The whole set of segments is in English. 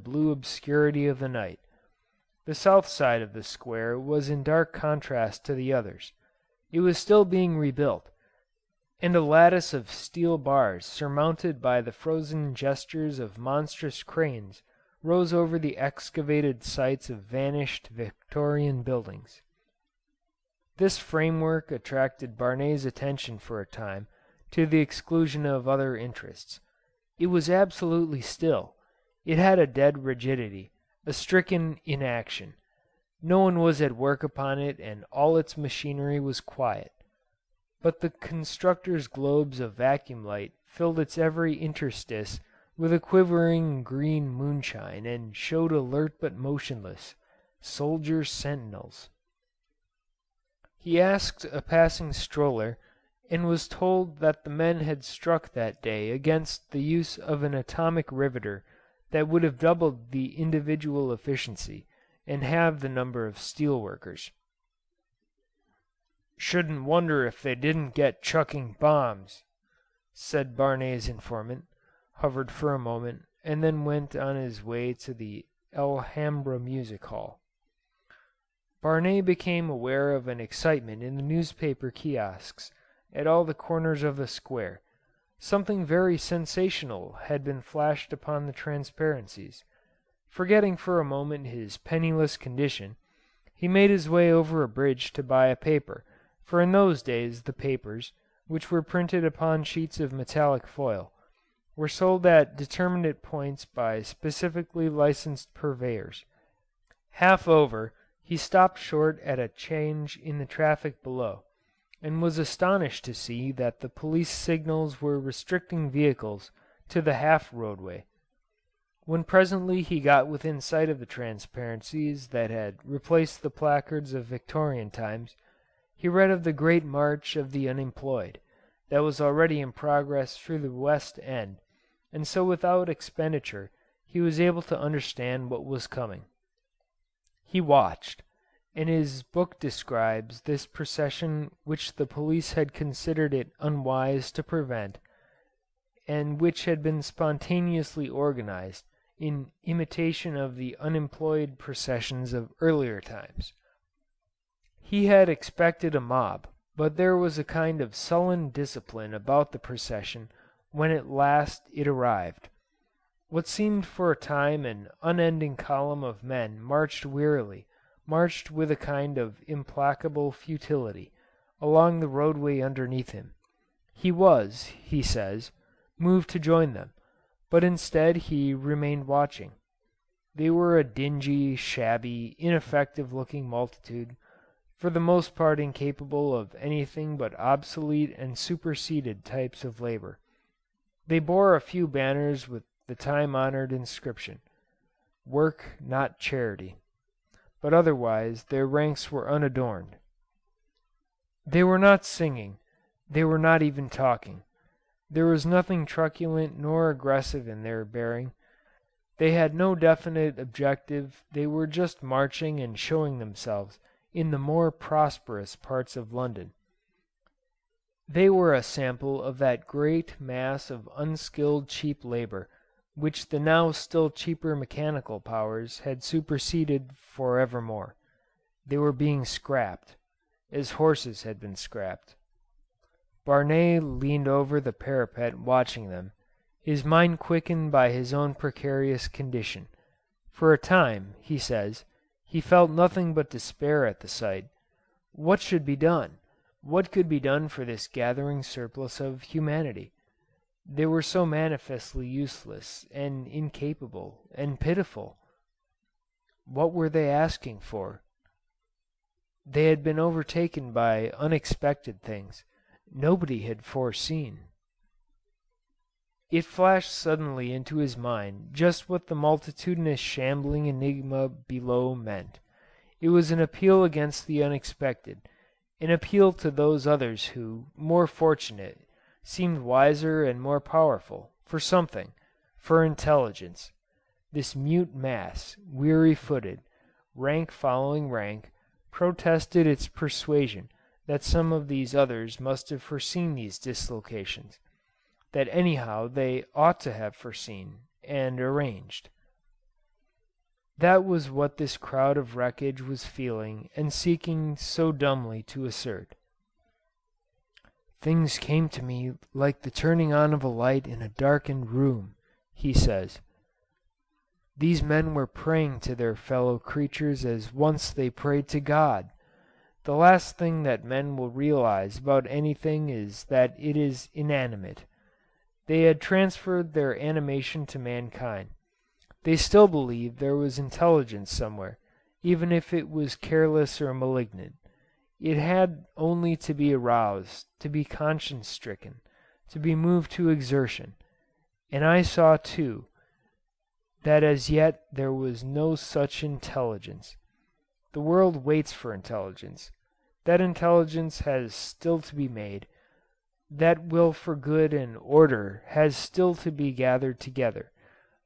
blue obscurity of the night. The south side of the square was in dark contrast to the others. It was still being rebuilt, and a lattice of steel bars surmounted by the frozen gestures of monstrous cranes rose over the excavated sites of vanished Victorian buildings. This framework attracted Barnet's attention for a time, to the exclusion of other interests. It was absolutely still. It had a dead rigidity, a stricken inaction. No one was at work upon it, and all its machinery was quiet. But the constructor's globes of vacuum light filled its every interstice with a quivering green moonshine, and showed alert but motionless, soldier sentinels. He asked a passing stroller, and was told that the men had struck that day against the use of an atomic riveter that would have doubled the individual efficiency, and halved the number of steel workers. "Shouldn't wonder if they didn't get chucking bombs," said Barnet's informant, hovered for a moment, and then went on his way to the Alhambra Music Hall. Barnet became aware of an excitement in the newspaper kiosks at all the corners of the square. Something very sensational had been flashed upon the transparencies. Forgetting for a moment his penniless condition, he made his way over a bridge to buy a paper, for in those days the papers, which were printed upon sheets of metallic foil, were sold at determinate points by specifically licensed purveyors. Half over, he stopped short at a change in the traffic below, and was astonished to see that the police signals were restricting vehicles to the half roadway. When presently he got within sight of the transparencies that had replaced the placards of Victorian times, he read of the great march of the unemployed, that was already in progress through the West End, and so without expenditure he was able to understand what was coming. He watched, and his book describes this procession which the police had considered it unwise to prevent, and which had been spontaneously organized in imitation of the unemployed processions of earlier times. He had expected a mob, but there was a kind of sullen discipline about the procession when at last it arrived. What seemed for a time an unending column of men marched wearily, marched with a kind of implacable futility, along the roadway underneath him. He was, he says, moved to join them, but instead he remained watching. They were a dingy, shabby, ineffective-looking multitude, for the most part incapable of anything but obsolete and superseded types of labor. They bore a few banners with the time-honored inscription, "Work, not charity," but otherwise their ranks were unadorned. They were not singing, they were not even talking. There was nothing truculent nor aggressive in their bearing. They had no definite objective, they were just marching and showing themselves in the more prosperous parts of London. They were a sample of that great mass of unskilled cheap labor which the now still cheaper mechanical powers had superseded for evermore. They were being scrapped, as horses had been scrapped. Barnet leaned over the parapet watching them, his mind quickened by his own precarious condition. For a time, he says, he felt nothing but despair at the sight. What should be done? What could be done for this gathering surplus of humanity? They were so manifestly useless, and incapable, and pitiful. What were they asking for? They had been overtaken by unexpected things. Nobody had foreseen. It flashed suddenly into his mind just what the multitudinous shambling enigma below meant. It was an appeal against the unexpected, an appeal to those others who, more fortunate, seemed wiser and more powerful, for something, for intelligence. This mute mass, weary-footed, rank following rank, protested its persuasion that some of these others must have foreseen these dislocations, that anyhow they ought to have foreseen and arranged. That was what this crowd of wreckage was feeling and seeking so dumbly to assert. "Things came to me like the turning on of a light in a darkened room," he says. These men were praying to their fellow creatures as once they prayed to God. The last thing that men will realize about anything is that it is inanimate. They had transferred their animation to mankind. They still believed there was intelligence somewhere, even if it was careless or malignant. It had only to be aroused, to be conscience-stricken, to be moved to exertion. And I saw, too, that as yet there was no such intelligence. The world waits for intelligence. That intelligence has still to be made. That will for good and order has still to be gathered together,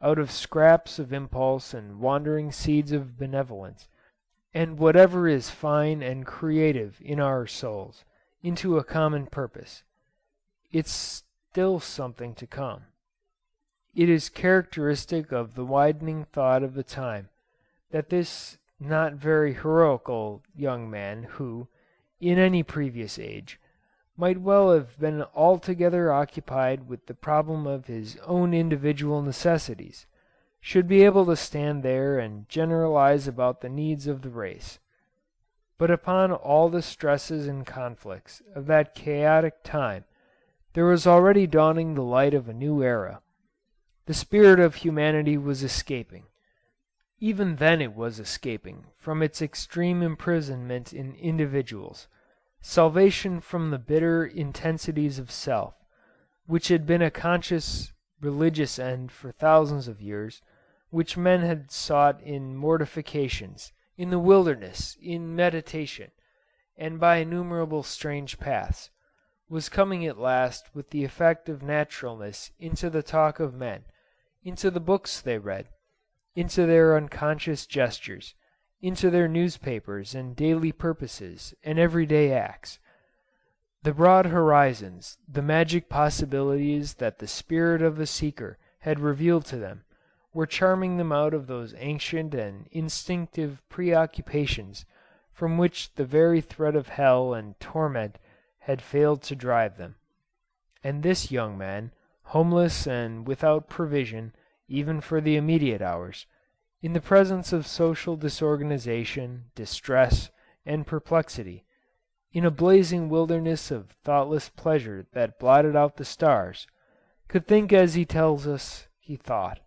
out of scraps of impulse and wandering seeds of benevolence, and whatever is fine and creative in our souls, into a common purpose. It's still something to come. It is characteristic of the widening thought of the time that this not very heroical young man who, in any previous age, might well have been altogether occupied with the problem of his own individual necessities, should be able to stand there and generalize about the needs of the race. But upon all the stresses and conflicts of that chaotic time there was already dawning the light of a new era. The spirit of humanity was escaping. Even then it was escaping from its extreme imprisonment in individuals. Salvation from the bitter intensities of self, which had been a conscious religious end for thousands of years, which men had sought in mortifications, in the wilderness, in meditation, and by innumerable strange paths, was coming at last with the effect of naturalness into the talk of men, into the books they read, into their unconscious gestures, into their newspapers and daily purposes and everyday acts. The broad horizons, the magic possibilities that the spirit of the seeker had revealed to them, were charming them out of those ancient and instinctive preoccupations from which the very threat of hell and torment had failed to drive them. And this young man, homeless and without provision even for the immediate hours, in the presence of social disorganization, distress, and perplexity, in a blazing wilderness of thoughtless pleasure that blotted out the stars, could think as he tells us he thought.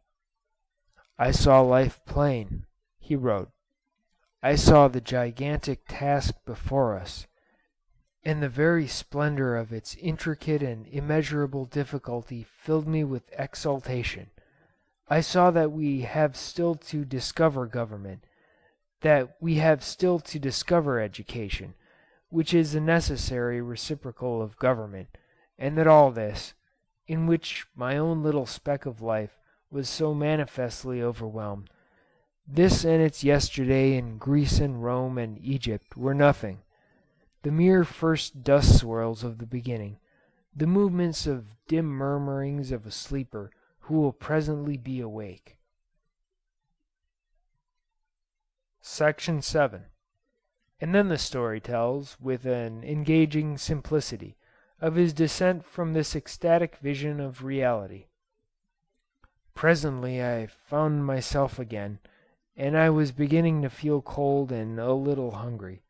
"I saw life plain," he wrote. "I saw the gigantic task before us, and the very splendor of its intricate and immeasurable difficulty filled me with exultation. I saw that we have still to discover government, that we have still to discover education, which is a necessary reciprocal of government, and that all this, in which my own little speck of life was so manifestly overwhelmed, this and its yesterday in Greece and Rome and Egypt were nothing, the mere first dust swirls of the beginning, the movements of dim murmurings of a sleeper who will presently be awake." Section 7. And then the story tells, with an engaging simplicity, of his descent from this ecstatic vision of reality. "Presently I found myself again, and I was beginning to feel cold and a little hungry."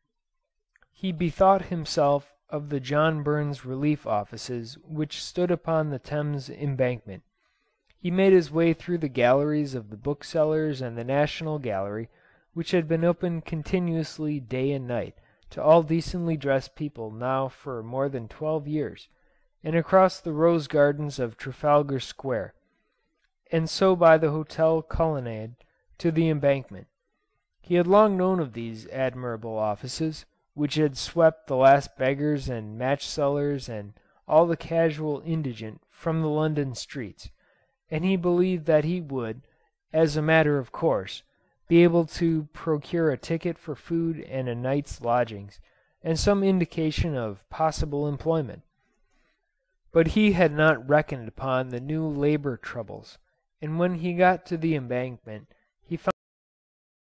He bethought himself of the John Burns Relief Offices which stood upon the Thames Embankment. He made his way through the galleries of the booksellers and the National Gallery, which had been open continuously day and night to all decently dressed people now for more than 12 years, and across the rose gardens of Trafalgar Square, and so by the Hotel Colonnade to the Embankment. He had long known of these admirable offices, which had swept the last beggars and match-sellers and all the casual indigent from the London streets, and he believed that he would, as a matter of course, be able to procure a ticket for food and a night's lodgings, and some indication of possible employment. But he had not reckoned upon the new labor troubles, and when he got to the Embankment